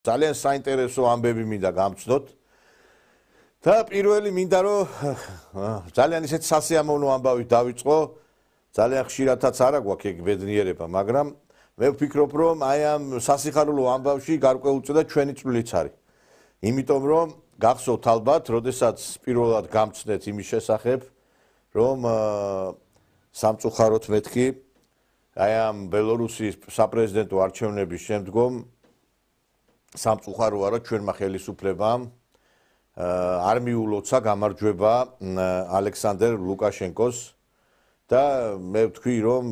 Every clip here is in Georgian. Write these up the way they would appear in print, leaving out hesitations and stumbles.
ძალიან საინტერესო ამბები მინდა გამცნოთ. და პირველი მინდა რომ ძალიან ისეთ სასიამოვნო ამბავით დავიწყო. ძალიან ხშირადაც არა გვაქვს ეგ ბედნიერება, მაგრამ მე ვფიქრობ რომ აი ამ სასიხარულო ამბავში გარკვეულწილად ჩვენი წვლილიც არის. იმიტომ რომ გახსოვთ ალბათ, როდესაც პირველად გამცნეთ იმის შესახებ, რომ სამწუხაროდ მეთქი აი ამ ბელორუსის საპრეზიდენტო არჩევნების შემდგომ სამწუხაროა რომ ჩვენმა ხელისუფლებამ არ მიულოცა გამარჯვება ალექსანდრ ლუკაშენკოს და მე ვთქვი რომ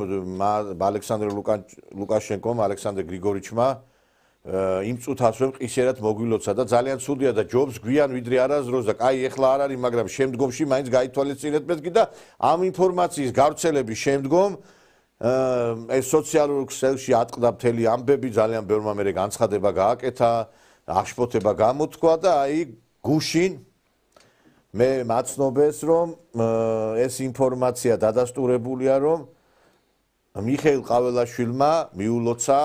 ალექსანდრ ლუკაშენკომ ალექსანდრ გრიგორიჩმა იმ წუთასვე მყისიერად მოგვილოცა და ძალიან ცუდია და ჯობს გვიან ვიდრე არასდროს და კაი ეხლა არ არის მაგრამ შემდგომში მაინც გაითვალისწინეთ მეთქი და ამ ინფორმაციის გავრცელების შემდგომ ეს სოციალურ ქსელში ატყდა მთელი ამბები ძალიან ბევრმა მერე განცხადება გააკეთა აღშფოთება გამოთქვა და აი გუშინ მე მაცნობეს რომ ეს ინფორმაცია დადასტურებულია რომ მიხეილ ყაველაშვილმა მიულოცა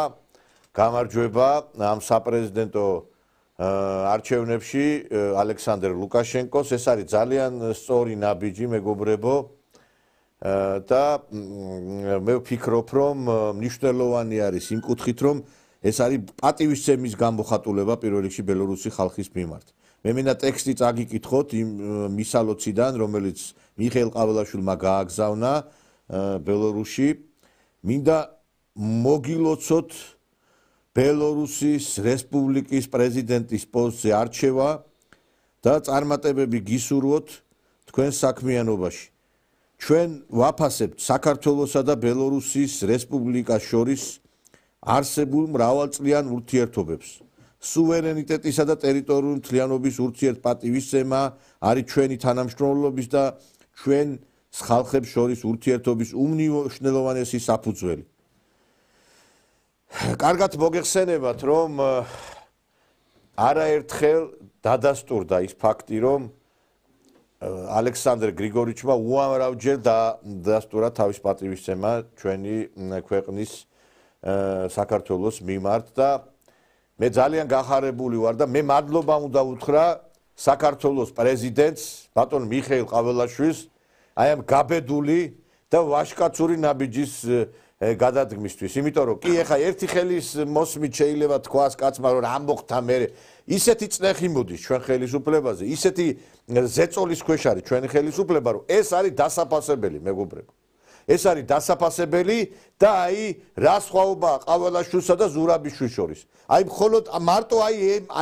გამარჯვება ამ საპრეზიდენტო არჩევნებში ალექსანდრ ლუკაშენკოს ეს არის ძალიან სწორი ნაბიჯი მეგობრებო და მე ვფიქრობ რომ მნიშვნელოვანი არის იმ კუთხით რომ ეს არის პატივისცემის გამოხატულება პირველ რიგში ბელორუსი ხალხის მიმართ. მე მინდა ტექსტი წაგიკითხოთ იმ მისალოციდან რომელიც მიხეილ ყაველაშვილმა გააგზავნა ბელორუსში მინდა მოგილოცოთ ბელორუსის რესპუბლიკის პრეზიდენტის პოსტზე არჩევა და წარმატებები გისურვოთ თქვენ საქმიანობაში. ჩვენ ვაფასებთ საქართველოსა და ბელორუსის რესპუბლიკას შორის არსებულ მრავალწლიან ურთიერთობებს. სუვერენიტეტისა და ტერიტორიული მთლიანობის ურთიერთპატივისცემა არის ჩვენი თანამშრომლობის და ჩვენ ხალხებს შორის ურთიერთობის უმნიშვნელოვანესი საფუძველი. კარგად მოგეხსენებათ, რომ არაერთხელ დადასტურდა ის ფაქტი, რომ ალექსანდრ გრიგორიჩმა უამრავჯერ დადასტურა თავის პატივისცემა ჩვენი ქვეყნის საქართველოს მიმართ და მე ძალიან გახარებული ვარ და მე მადლობა უნდა უთხრა საქართველოს პრეზიდენტს ბატონ მიხეილ ყაველაშვილს აი ამ გაბედული და ვაჟკაცური ნაბიჯის გადადგმისთვის. იმიტომ რომ კი ეხა ერთი ხელის მოსმით შეიძლება თქვას კაცმა რომ რა მოხდა მე ისეთი წნეხი მოდის ჩვენ ხელისუფლებაზე, ისეთი ზეწოლის ქვეშ არის ჩვენი ხელისუფლება, რომ ეს არის დასაფასებელი მეგობრებო. ეს არის დასაფასებელი და აი რა სხვაობაა ყაველაშვილსა და ზურაბიშვილის შორის. აი მხოლოდ მარტო აი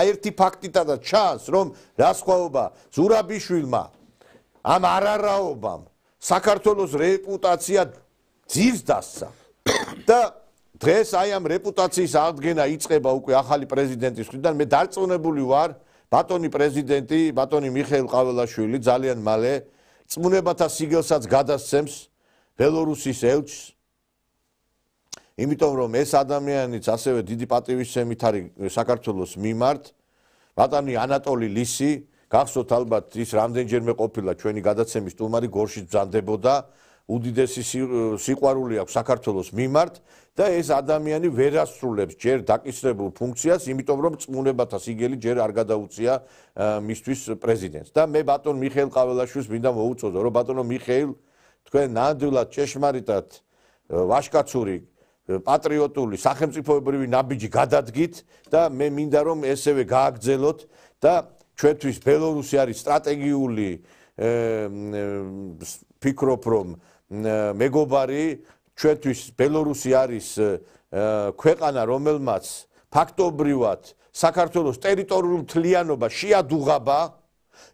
ერთი ფაქტითაც ჩანს, რომ რა სხვაობაა ზურაბიშვილმა ამ არარაობამ საქართველოს რეპუტაცია ძირს დასცა და დღეს აი ამ რეპუტაციის აღდგენა იწყება უკვე ახალი პრეზიდენტის მხრიდან. მე დარწმუნებული ვარ, ბატონი პრეზიდენტი, ბატონი მიხეილ ყაველაშვილი ძალიან მალე წმუნებათა სიგელსაც გადასცემს ბელორუსის ელჩს. იმიტომ რომ ეს ადამიანიც ასევე დიდი პატივისცემით არის საქართველოს მიმართ. ბატონი ანატოლი ლისი, გახსოვთ ალბათ ის რამდენჯერმე ყოფილა ჩვენი გადაცემის სტუმარი, გორში ბრძანდებოდა. უდიდესი სიყვარული აქვს საქართველოს მიმართ და ეს ადამიანი ვერ ასრულებს ჯერ დაკისრებულ ფუნქციას, იმიტომ რომ წმუნებათა სიგელი ჯერ არ გადაუწია მისთვის პრეზიდენტს. და მე ბატონ მიხეილ ყაველაშვილს მინდა მოუწოდო, რომ ბატონო მიხეილ, თქვენ ნამდვილად ჭეშმარიტად ვაჟკაცური, პატრიოტული, სახელმწიფოებრივი ნაბიჯი გადადგით და მე მინდა რომ ესევე გააგრძელოთ და ჩვენთვის ბელორუსი არის სტრატეგიული ფიქრობ რომ მეგობარი ჩვენთვის ბელორუსი არის ქვეყანა რომელმაც ფაქტობრივად საქართველოს ტერიტორიულ მთლიანობა შეადუღაბა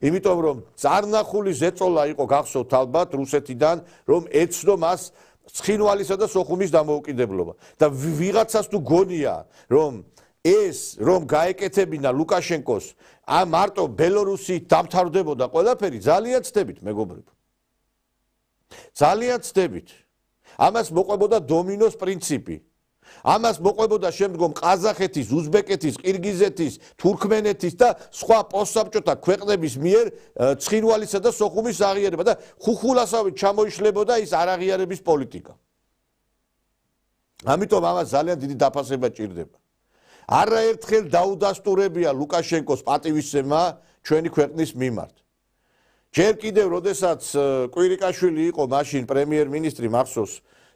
იმიტომ რომ ზარნახული ზეწოლა იყო გახსოვთ ალბათ რუსეთიდან რომ ეცნო მას ცხინვალისა და სოხუმის დამოუკიდებლობა და ვიღაცას თუ გონია რომ ეს რომ გაეკეთებინა ლუკაშენკოს ამ მარტო ბელორუსი დამთავრდებოდა ყველაფერი ძალიან ცდებით მეგობრებო ძალიან ცდებით ამას მოყვებოდა დომინოს პრინციპი ამას მოყვებოდა შემდგომ ყაზახეთის, უზბეკეთის, ყირგიზეთის, თურქმენეთის და სხვა პოსტსაბჭოთა ქვეყნების მიერ ცხინვალისა და სოხუმის აღიარება და ხუხულასავით ჩამოიშლებოდა ის არაღიარების პოლიტიკა. ამიტომ ამას ძალიან დიდი დაფასება ჭირდება. არაერთხელ დაუდასტურებია ლუკაშენკოს პატივისცემა ჩვენი ქვეყნის მიმართ. ჯერ კიდევ როდესაც კვირიკაშვილი იყო მაშინ პრემიერ-მინისტრი მახსოვს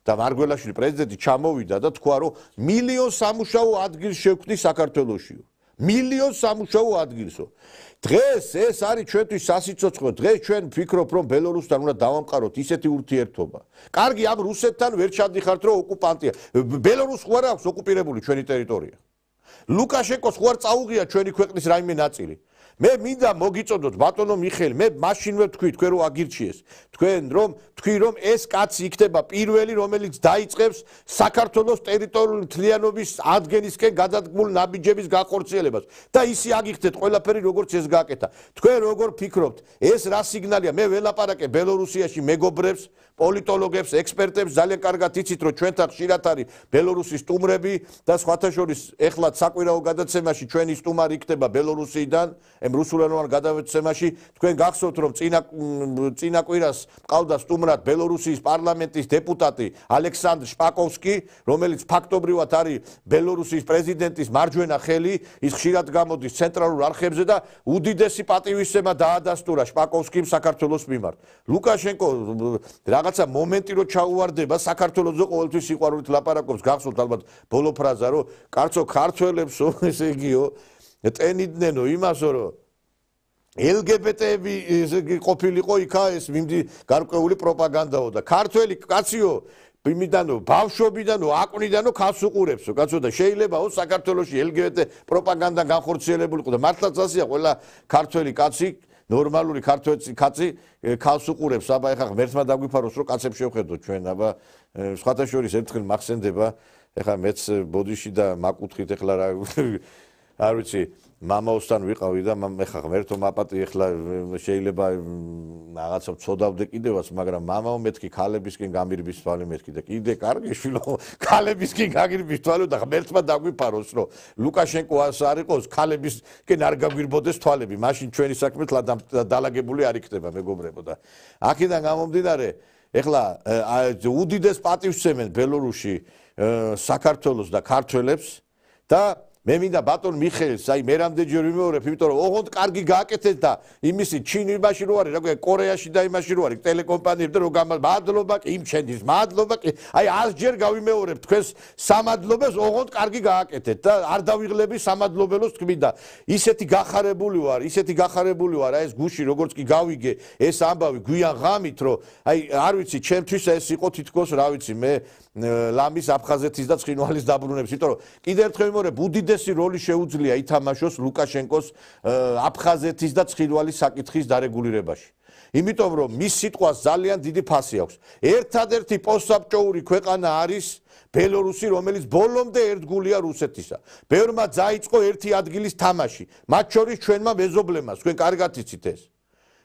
და მარგველაშვილი პრეზიდენტი ჩამოვიდა და თქვა რომ მილიონ სამუშაო ადგილს შევქმნის საქართველოსშიო. მილიონ სამუშაო ადგილსო. დღეს ეს არის ჩვენთვის სასიცოცხლო. დღეს ჩვენ ვფიქრობ რომ ბელორუსთან უნდა დავამყაროთ ისეთი ურთიერთობა. კარგი ამ რუსეთთან ვერ ჩადიხართ რომ ოკუპანტია. ბელორუსს ხო არ აქვს ოკუპირებული ჩვენი ტერიტორია. ლუკაშენკოს ხო არ წაუღია ჩვენი ქვეყნის რაიმე ნაწილი. მე მინდა მოგიწოდოთ ბატონო მიხეილი, მე მაშინვე თქვი თქვენ რომ აგირჩიეს. თქვენ რომ თქვი რომ ეს კაცი იქნება პირველი რომელიც დაიწყებს საქართველოს ტერიტორიული მთლიანობის ადგენისკენ გადადგმულ ნაბიჯების განხორციელებას და ისი აგიხდეთ ყველაფერი როგორც ეს გააკეთა. თქვენ როგორ ფიქრობთ, ეს რა სიგნალია? მე ველაპარაკე ბელორუსიაში მეგობრებს, პოლიტოლოგებს, ექსპერტებს, ძალიან კარგად იცით რომ ჩვენთან ხშირად არის ბელორუსის სტუმრები და სხვათა შორის ეხლა საკვირაო გადაცემაში ჩვენი სტუმარი იქნება ბელორუსიდან, რუსულენოვან გადაცემაში თქვენ გახსოვთ რომ წინა კვირას ყავდა სტუმრად ბელორუსიის პარლამენტის დეპუტატი ალექსანდრ შპაკოვსკი, რომელიც ფაქტობრივად არის ბელორუსიის პრეზიდენტის მარჯვენა ხელი, ის ხშირად გამოდის ცენტრალურ არხებზე და უდიდესი პატივისცემა დაადასტურა შპაკოვსკიმ საქართველოს მიმართ. ლუკაშენკო რაღაცა მომენტი რო ჩაუვარდება საქართველოსზე ყოველთვის სიყვარულით ლაპარაკობს, გახსოვთ ალბათ ბოლო ფრაზა რომ კაცო ქართველებსო ესე იგიო ტენიდნენო იმასო რომ LGBT-ები ყოფილიყო იქა ეს გარკვეული პროპაგანდაო და ქართველი კაციო იმიდანო ბავშვობიდანო აკვნიდანო ქავს უყურებსო კაცო და შეიძლებაო საქართველოში LGBT პროპაგანდა განხორციელებულიყო და მართლაც ასეა ყველა ქართველი კაცი ნორმალური ქართველი კაცი ქავს უყურებს აბა ეხლა ღმერთმა დაგვიფაროს რომ კაცებს შევხედოთ ჩვენ აბა სხვათა შორის ერთხელ მახსენდება ეხლა მეც ბოდიში და მაკუთხით ეხლა რა არ ვიცი მამაოსთან ვიყავი და ეხლა ღმერთო მაპატი ეხლა შეიძლება რაღაცა ვწოდავდე კიდევაც მაგრამ მამაო მეთქი ქალებისკენ გამირბის თვალი მეთქი და კიდე კარგი შვილო ქალებისკენ გაგირბის თვალი და ღმერთმა დაგვიფაროს რომ ლუკაშენკო არ იყოს ქალებისკენ არ გაგვირბოდეს თვალები მაშინ ჩვენი საქმე დალაგებული არ იქნება მეგობრებო და აქედან გამომდინარე ეხლა უდიდეს პატივსცემენ ბელორუსში საქართველოს და ქართველებს და მე მინდა ბატონ მიხეილს აი მე რამდენჯერ ვიმეორებ იმიტომ რომ ოღონდ კარგი გააკეთეთ და იმისი ჩინობაში რო არის რა ქვია კორეაში და იმაში რო არის ტელეკომპანიები და რო მადლობა კი იმ ჩენდის მადლობა კი აი 100 ჯერ გავიმეორებ თქვენს სამადლობას ოღონდ კარგი გააკეთეთ და არ დავიღლები სამადლობელოს თქვი და ისეთი გახარებული ვარ აი ეს გუში როგორც კი გავიგე ეს ამბავი გვიან ღამით რომ აი არ ვიცი ჩემთვის ეს იყო თითქოს რა ვიცი მე ლამის აფხაზეთის და ცხინვალის დაბრუნების იმიტომ რომ კიდევ ერთხელ ვიმეორებ უდიდესი როლი შეუძლია ითამაშოს ლუკაშენკოს აფხაზეთის და ცხინვალის საკითხის დარეგულირებაში იმიტომ რომ მის სიტყვას ძალიან დიდი ფასი აქვს ერთადერთი პოსტსაბჭოური ქვეყანა არის ბელორუსი რომელიც ბოლომდე ერთგულია რუსეთისა ბევრმა დაიწყო ერთი ადგილის თამაში მათ შორის ჩვენმა მეზობლებმა თქვენ კარგად იცით ეს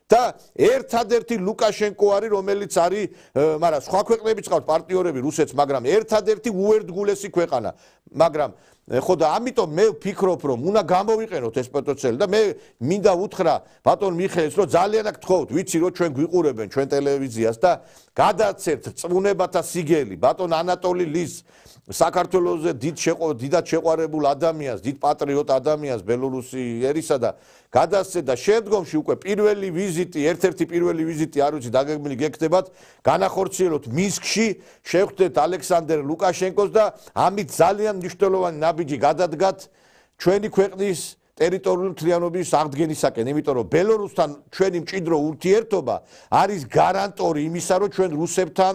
და ერთადერთი ლუკაშენკო არის რომელიც არის მაგრამ სხვა ქვეყნებიც ყავთ პარტნიორები რუსეთს მაგრამ ერთადერთი უერთგულესი ქვეყანა მაგრამ ხო და ამიტომ მე ვფიქრობ რომ უნდა გამოვიყენოთ ეს პოტენციალი და მე მინდა უთხრა ბატონ მიხეილს რომ ძალიან აქ თხოვთ ვიცი რომ ჩვენ გვიყურებენ ჩვენ ტელევიზიას და გადაცეთ წმუნებათა სიგელი ბატონ ანატოლი ლის საქართველოზე დიდად შეყვარებულ ადამიანს, დიდ პატრიოტ ადამიანს ბელორუსიერისა და გადასცეთ და შემდგომში უკვე პირველი ვიზიტი, ერთ-ერთი პირველი ვიზიტი არ ვიცი დაგეგმილი გექნებათ, განახორციელოთ მინსკში, შევხვდეთ ალექსანდრ ლუკაშენკოს და ამით ძალიან მნიშვნელოვანი ნაბიჯი გადადგათ ჩვენი ქვეყნის ტერიტორიული მთლიანობის აღდგენისაკენ, იმიტომ რომ ბელორუსთან ჩვენი მჭიდრო ურთიერთობა არის გარანტორი იმისა, რომ ჩვენ რუსებთან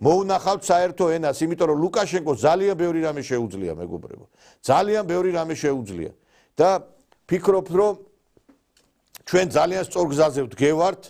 მოუნახავთ საერთო ენას, იმიტომ რომ ლუკაშენკო ძალიან ბევრი რამე შეუძლია, მეგობრებო. ძალიან ბევრი რამე შეუძლია. და ფიქრობ, რომ ჩვენ ძალიან სწორ გზაზე ვდგევართ